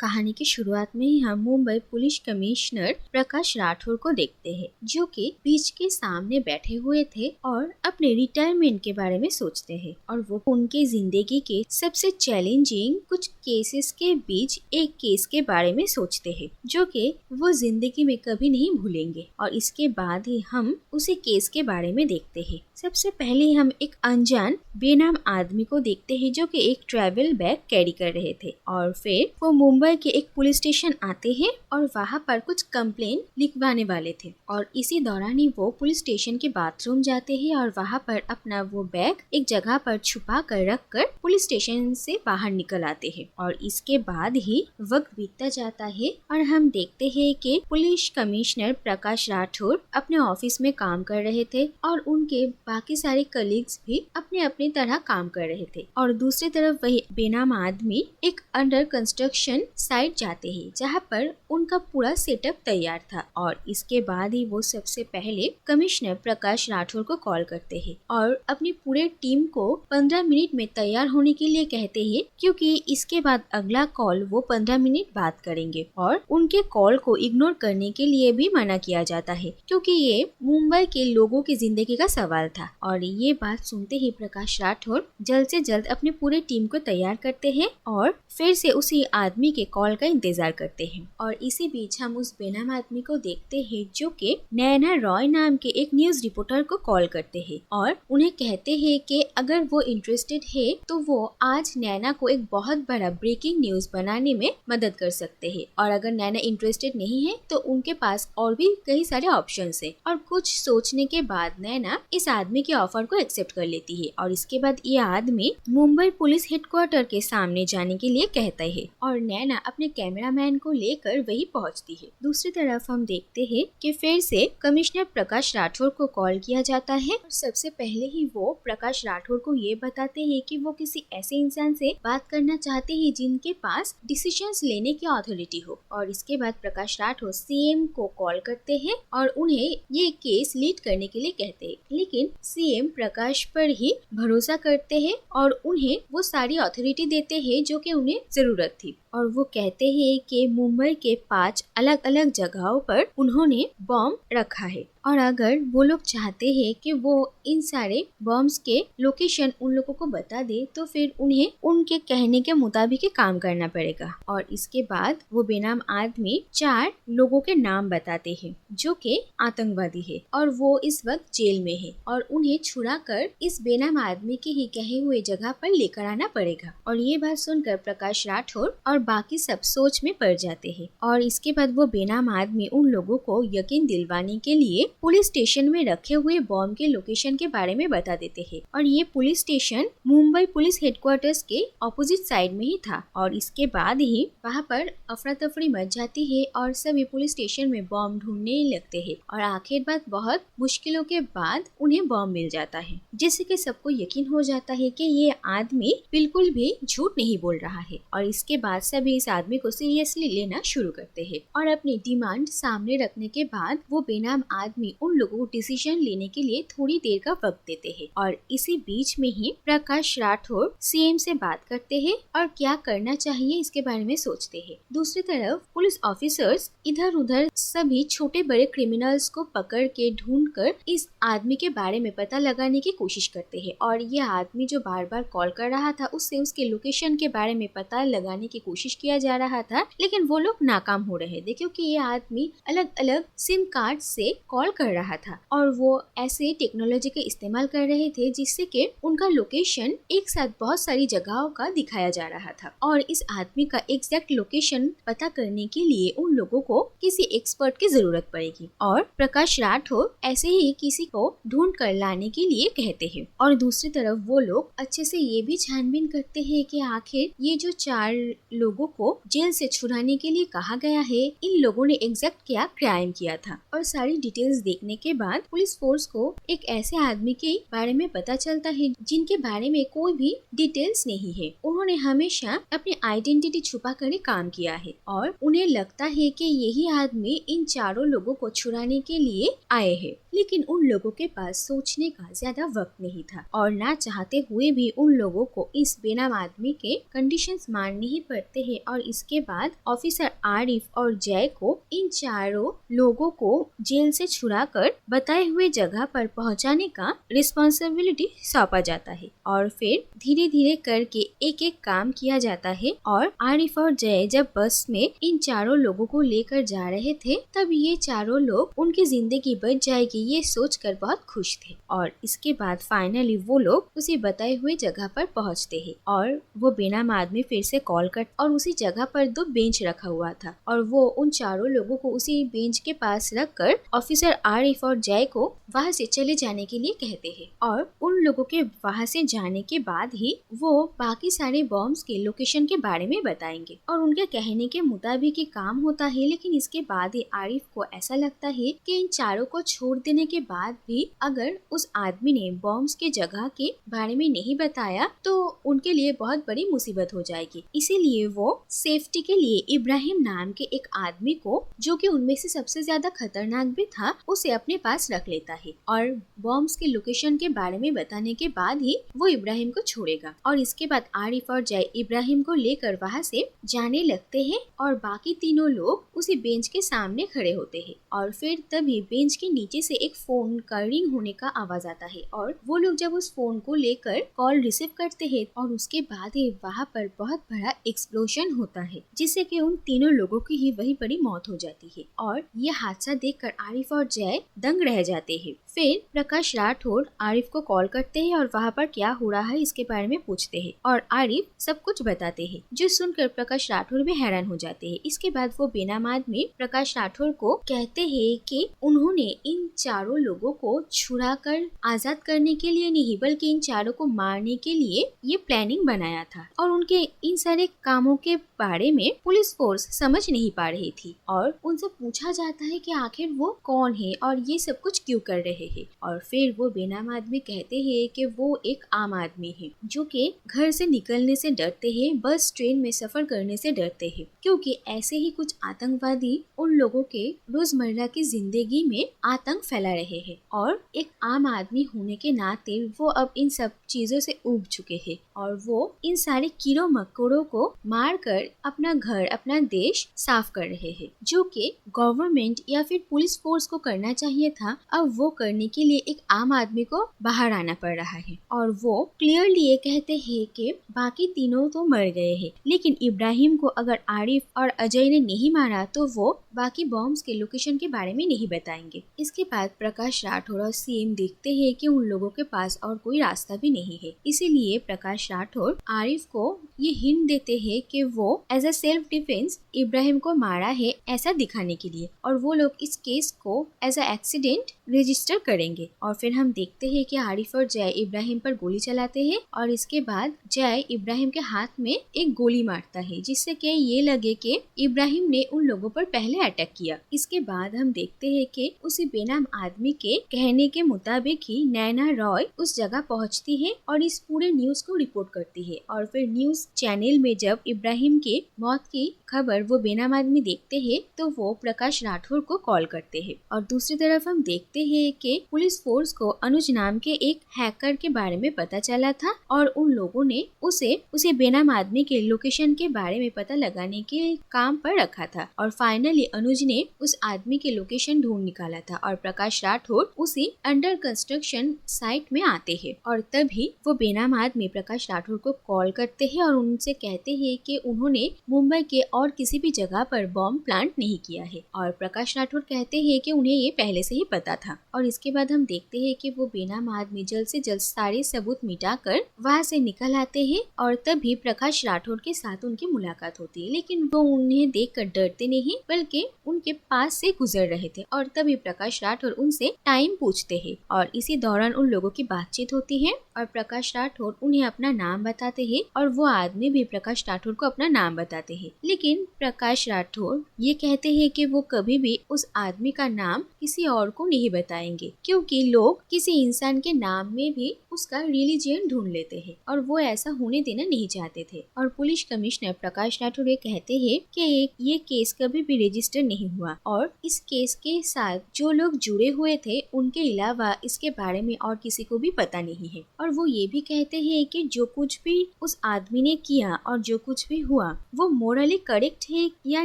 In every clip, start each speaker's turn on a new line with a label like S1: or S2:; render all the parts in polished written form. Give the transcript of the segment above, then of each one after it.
S1: कहानी की शुरुआत में ही हम मुंबई पुलिस कमिश्नर प्रकाश राठौर को देखते हैं, जो कि बीच के सामने बैठे हुए थे और अपने रिटायरमेंट के बारे में सोचते हैं। और वो उनके जिंदगी के सबसे चैलेंजिंग कुछ केसेस के बीच एक केस के बारे में सोचते हैं, जो कि वो जिंदगी में कभी नहीं भूलेंगे। और इसके बाद ही हम उसी केस के बारे में देखते हैं। सबसे पहले हम एक अनजान बेनाम आदमी को देखते हैं, जो कि एक ट्रैवल बैग कैरी कर रहे थे। और फिर वो मुंबई के एक पुलिस स्टेशन आते हैं और वहाँ पर कुछ कंप्लेन लिखवाने वाले थे। और इसी दौरान ही वो पुलिस स्टेशन के बाथरूम जाते हैं और वहाँ पर अपना वो बैग एक जगह पर छुपा कर रख कर पुलिस स्टेशन से बाहर निकल आते हैं। और इसके बाद ही वक्त बीतता जाता है और हम देखते हैं कि पुलिस कमिश्नर प्रकाश राठौर अपने ऑफिस में काम कर रहे थे और उनके बाकी सारे कलीग्स भी अपने अपने तरह काम कर रहे थे। और दूसरी तरफ वही बेनाम आदमी एक अंडर कंस्ट्रक्शन साइट जाते हैं, जहाँ पर उनका पूरा सेटअप तैयार था। और इसके बाद ही वो सबसे पहले कमिश्नर प्रकाश राठौर को कॉल करते हैं और अपनी पूरे टीम को 15 मिनट में तैयार होने के लिए कहते हैं, क्योंकि इसके बाद अगला कॉल वो 15 मिनट बाद करेंगे। और उनके कॉल को इग्नोर करने के लिए भी मना किया जाता है, क्योंकि ये मुंबई के लोगों की जिंदगी का सवाल था। और ये बात सुनते ही प्रकाश राठौर जल्द से जल्द अपनी पूरी टीम को तैयार करते हैं और फिर से उसी आदमी के कॉल का इंतजार करते हैं। और इसी बीच हम उस बेनाम आदमी को देखते हैं, जो कि नैना रॉय नाम के एक न्यूज रिपोर्टर को कॉल करते हैं और उन्हें कहते हैं कि अगर वो इंटरेस्टेड है तो वो आज नैना को एक बहुत बड़ा ब्रेकिंग न्यूज बनाने में मदद कर सकते हैं। और अगर नैना इंटरेस्टेड नहीं है तो उनके पास और भी कई सारे ऑप्शंस है। और कुछ सोचने के बाद नैना इस आदमी के ऑफर को एक्सेप्ट कर लेती है। और इसके बाद ये आदमी मुंबई पुलिस हेडक्वार्टर के सामने जाने के लिए कहता है और नैना अपने कैमरामैन को लेकर वही पहुंचती है। दूसरी तरफ हम देखते हैं कि फिर से कमिश्नर प्रकाश राठौर को कॉल किया जाता है और सबसे पहले ही वो प्रकाश राठौर को ये बताते हैं कि वो किसी ऐसे इंसान से बात करना चाहते हैं जिनके पास डिसीजंस लेने की अथॉरिटी हो। और इसके बाद प्रकाश राठौर सीएम को कॉल करते हैं और उन्हें ये केस लीड करने के लिए कहते हैं, लेकिन सीएम प्रकाश पर ही भरोसा करते हैं और उन्हें वो सारी अथॉरिटी देते हैं जो कि उन्हें जरूरत थी। और वो कहते हैं कि मुंबई के 5 अलग अलग जगहों पर उन्होंने बॉम्ब रखा है और अगर वो लोग चाहते हैं कि वो इन सारे बॉम्ब्स के लोकेशन उन लोगों को बता दे तो फिर उन्हें उनके कहने के मुताबिक ही काम करना पड़ेगा। और इसके बाद वो बेनाम आदमी 4 लोगों के नाम बताते हैं जो कि आतंकवादी है और वो इस वक्त जेल में है और उन्हें छुड़ा कर इस बेनाम आदमी के ही कहे हुए जगह पर लेकर आना पड़ेगा। और ये बात सुनकर प्रकाश राठौर और बाकी सब सोच में पड़ जाते हैं। और इसके बाद वो बेनाम आदमी उन लोगों को यकीन दिलवाने के लिए पुलिस स्टेशन में रखे हुए बॉम्ब के लोकेशन के बारे में बता देते हैं। और ये police station Mumbai police headquarters के ऑपोजिट साइड में ही था। और इसके बाद ही वहाँ पर अफरा तफरी मच जाती है और सभी पुलिस स्टेशन में बॉम्ब ढूंढने लगते हैं। और आखिर बात बहुत मुश्किलों के बाद उन्हें बॉम्ब मिल जाता है, जिससे कि सबको यकीन हो जाता है कि ये आदमी बिल्कुल भी झूठ नहीं बोल रहा है। और इसके बाद सभी इस आदमी को सीरियसली लेना शुरू करते हैं और अपनी डिमांड सामने रखने के बाद वो बेनाम आदमी उन लोगों को डिसीजन लेने के लिए थोड़ी देर का वक्त देते हैं। और इसी बीच में ही प्रकाश राठौर सीएम से बात करते हैं और क्या करना चाहिए इसके बारे में सोचते हैं। दूसरी तरफ पुलिस ऑफिसर्स इधर उधर सभी छोटे बड़े क्रिमिनल्स को पकड़ के ढूंढ कर इस आदमी के बारे में पता लगाने की कोशिश करते हैं। और ये आदमी जो बार बार कॉल कर रहा था उससे उसके लोकेशन के बारे में पता लगाने की कोशिश किया जा रहा था, लेकिन वो लोग नाकाम हो रहे थे, क्योंकि ये आदमी अलग अलग सिम कार्ड से कॉल कर रहा था और वो ऐसे टेक्नोलॉजी का इस्तेमाल कर रहे थे जिससे कि उनका लोकेशन एक साथ बहुत सारी जगहों का दिखाया जा रहा था। और इस आदमी का एग्जैक्ट लोकेशन पता करने के लिए उन लोगों को किसी एक्सपर्ट की जरूरत पड़ेगी और प्रकाश राठौर ऐसे ही किसी को ढूंढ कर लाने के लिए कहते हैं। और दूसरी तरफ वो लोग अच्छे से ये भी छानबीन करते हैं कि आखिर ये जो 4 लोगों को जेल से छुड़ाने के लिए कहा गया है, इन लोगों ने एग्जैक्ट क्या क्राइम किया था। और सारी डिटेल्स डिटेल्स देखने के बाद पुलिस फोर्स को एक ऐसे आदमी के बारे में पता चलता है जिनके बारे में कोई भी डिटेल्स नहीं है। उन्होंने हमेशा अपनी आइडेंटिटी छुपा कर काम किया है और उन्हें लगता है कि यही आदमी इन चारों लोगों को छुड़ाने के लिए आए हैं। लेकिन उन लोगों के पास सोचने का ज्यादा वक्त नहीं था और ना चाहते हुए भी उन लोगों को इस बेनाम आदमी के कंडीशंस मानने ही पड़ते हैं। और इसके बाद ऑफिसर आरिफ और जय को इन चारों लोगों को जेल से छुड़ाकर बताए हुए जगह पर पहुंचाने का रिस्पॉन्सिबिलिटी सौंपा जाता है और फिर धीरे धीरे करके एक एक काम किया जाता है। और आरिफ और जय जब बस में इन चारों लोगों को लेकर जा रहे थे तब ये चारों लोग उनकी जिंदगी बच जाएगी ये सोचकर बहुत खुश थे। और इसके बाद फाइनली वो लोग उसी बताए हुए जगह पर पहुंचते हैं और वो बेनाम आदमी फिर से कॉल कर और उसी जगह पर 2 बेंच रखा हुआ था और वो उन चारों लोगों को उसी बेंच के पास रखकर ऑफिसर आरिफ और जय को वहाँ से चले जाने के लिए कहते हैं। और उन लोगों के वहाँ से जाने के बाद ही वो बाकी सारे बॉम्ब्स के लोकेशन के बारे में बताएंगे और उनके कहने के मुताबिक ही काम होता है। लेकिन इसके बाद ही आरिफ को ऐसा लगता है कि इन चारों को छोड़ देने के बाद भी अगर उस आदमी ने बॉम्ब्स के जगह के बारे में नहीं बताया तो उनके लिए बहुत बड़ी मुसीबत हो जाएगी। इसीलिए वो सेफ्टी के लिए इब्राहिम नाम के एक आदमी को, जो कि उनमें से सबसे ज्यादा खतरनाक भी था, उसे अपने पास रख लेता है और बॉम्ब्स के लोकेशन के बारे में बताने के बाद ही वो इब्राहिम को छोड़ेगा। और इसके बाद आरिफ और जय इब्राहिम को लेकर वहाँ से जाने लगते हैं और बाकी तीनों लोग उसी बेंच के सामने खड़े होते हैं। और फिर तभी बेंच के नीचे से एक फोन का रिंग होने का आवाज आता है और वो लोग जब उस फोन को लेकर कॉल रिसीव करते हैं और उसके बाद ही वहाँ पर बहुत बड़ा एक्सप्लोजन होता है जिससे कि उन तीनों लोगों की ही वही बड़ी मौत हो जाती है। और ये हादसा देखकर आरिफ और जय दंग रह जाते हैं। फिर प्रकाश राठौड़ आरिफ को कॉल करते हैं और वहाँ पर क्या हो रहा है इसके बारे में पूछते हैं और आरिफ सब कुछ बताते हैं, जो सुनकर प्रकाश राठौड़ भी हैरान हो जाते हैं। इसके बाद वो बेनाम आदमी प्रकाश राठौड़ को कहते हैं कि उन्होंने इन चारों लोगों को छुड़ाकर आजाद करने के लिए नहीं बल्कि इन चारों को मारने के लिए ये प्लानिंग बनाया था और उनके इन सारे कामों के बारे में पुलिस फोर्स समझ नहीं पा रही थी। और उनसे पूछा जाता है कि आखिर वो कौन है और ये सब कुछ क्यों कर रहे हैं। और फिर वो बेनाम आदमी कहते हैं कि वो एक आम आदमी है जो कि घर से निकलने से डरते हैं, बस ट्रेन में सफर करने से डरते हैं, क्योंकि ऐसे ही कुछ आतंकवादी उन लोगों के रोजमर्रा की जिंदगी में आतंक फैला रहे हैं। और एक आम आदमी होने के नाते वो अब इन सब चीजों से उब चुके हैं और वो इन सारे कीड़ों मकोड़ों को मार कर अपना घर अपना देश साफ कर रहे हैं, जो कि गवर्नमेंट या फिर पुलिस फोर्स को करना चाहिए था। अब वो करने के लिए एक आम आदमी को बाहर आना पड़ रहा है और वो क्लियरली ये कहते हैं कि बाकी तीनों तो मर गए हैं, लेकिन इब्राहिम को अगर आरिफ और अजय ने नहीं मारा तो वो बाकी बॉम्ब्स के लोकेशन के बारे में नहीं बताएंगे। इसके बाद प्रकाश राठौड़ और सीएम देखते हैं कि उन लोगों के पास और कोई रास्ता भी नहीं है, इसीलिए प्रकाश राठौड़ आरिफ को ये हिंट देते हैं कि वो as a self defence Ibrahim को मारा है ऐसा दिखाने के लिए, और वो लोग इस केस को एज अ एक्सीडेंट रजिस्टर करेंगे। और फिर हम देखते हैं कि आरिफ और जय इब्राहिम पर गोली चलाते हैं और इसके बाद जय इब्राहिम के हाथ में एक गोली मारता है जिससे कि ये लगे कि इब्राहिम ने उन लोगों पर पहले अटैक किया। इसके बाद हम देखते हैं कि उसी बेनाम आदमी के कहने के मुताबिक ही नैना रॉय उस जगह पहुंचती है और इस पूरे न्यूज को रिपोर्ट करती है। और फिर न्यूज चैनल में जब इब्राहिम के मौत की खबर वो बेनाम आदमी देखते हैं तो वो प्रकाश राठौड़ को कॉल करते हैं। और दूसरी तरफ हम देखते हैं कि पुलिस फोर्स को अनुज नाम के एक हैकर के बारे में पता चला था और उन लोगों ने उसे बेनाम आदमी के लोकेशन के बारे में पता लगाने के काम पर रखा था। और फाइनली अनुज ने उस आदमी के लोकेशन ढूंढ निकाला था और प्रकाश राठौड़ उसी अंडर कंस्ट्रक्शन साइट में आते हैं। और तभी वो बेनाम आदमी प्रकाश राठौड़ को कॉल करते हैं और उनसे कहते हैं कि उन्होंने मुंबई के और किसी भी जगह पर बॉम्ब प्लांट नहीं किया है। और प्रकाश राठौड़ कहते हैं कि उन्हें ये पहले से ही पता था। और इसके बाद हम देखते हैं कि वो बेनाम आदमी जल्द से जल्द सारे सबूत मिटाकर वहाँ से निकल आते हैं और तभी प्रकाश राठौड़ के साथ उनकी मुलाकात होती है, लेकिन वो उन्हें देखकर डरते नहीं बल्कि लड़के उनके पास से गुजर रहे थे और तभी प्रकाश राठौर उनसे टाइम पूछते हैं और इसी दौरान उन लोगों की बातचीत होती है और प्रकाश राठौर उन्हें अपना नाम बताते हैं और वो आदमी भी प्रकाश राठौर को अपना नाम बताते हैं। लेकिन प्रकाश राठौर ये कहते हैं कि वो कभी भी उस आदमी का नाम किसी और को नहीं बताएंगे, क्योंकि लोग किसी इंसान के नाम में भी उसका रिलीजन ढूंढ लेते हैं और वो ऐसा होने देना नहीं चाहते थे। और पुलिस कमिश्नर प्रकाश राठौर ये कहते हैं कि ये केस कभी भी रजिस्टर नहीं हुआ और इस केस के साथ जो लोग जुड़े हुए थे उनके अलावा इसके बारे में और किसी को भी पता नहीं है। और वो ये भी कहते हैं कि जो कुछ भी उस आदमी ने किया और जो कुछ भी हुआ वो मोरली करेक्ट है या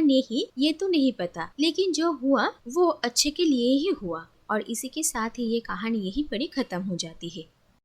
S1: नहीं ये तो नहीं पता, लेकिन जो हुआ वो अच्छे के लिए ही हुआ। और इसी के साथ ही ये कहानी यहीं पर ही खत्म हो जाती है।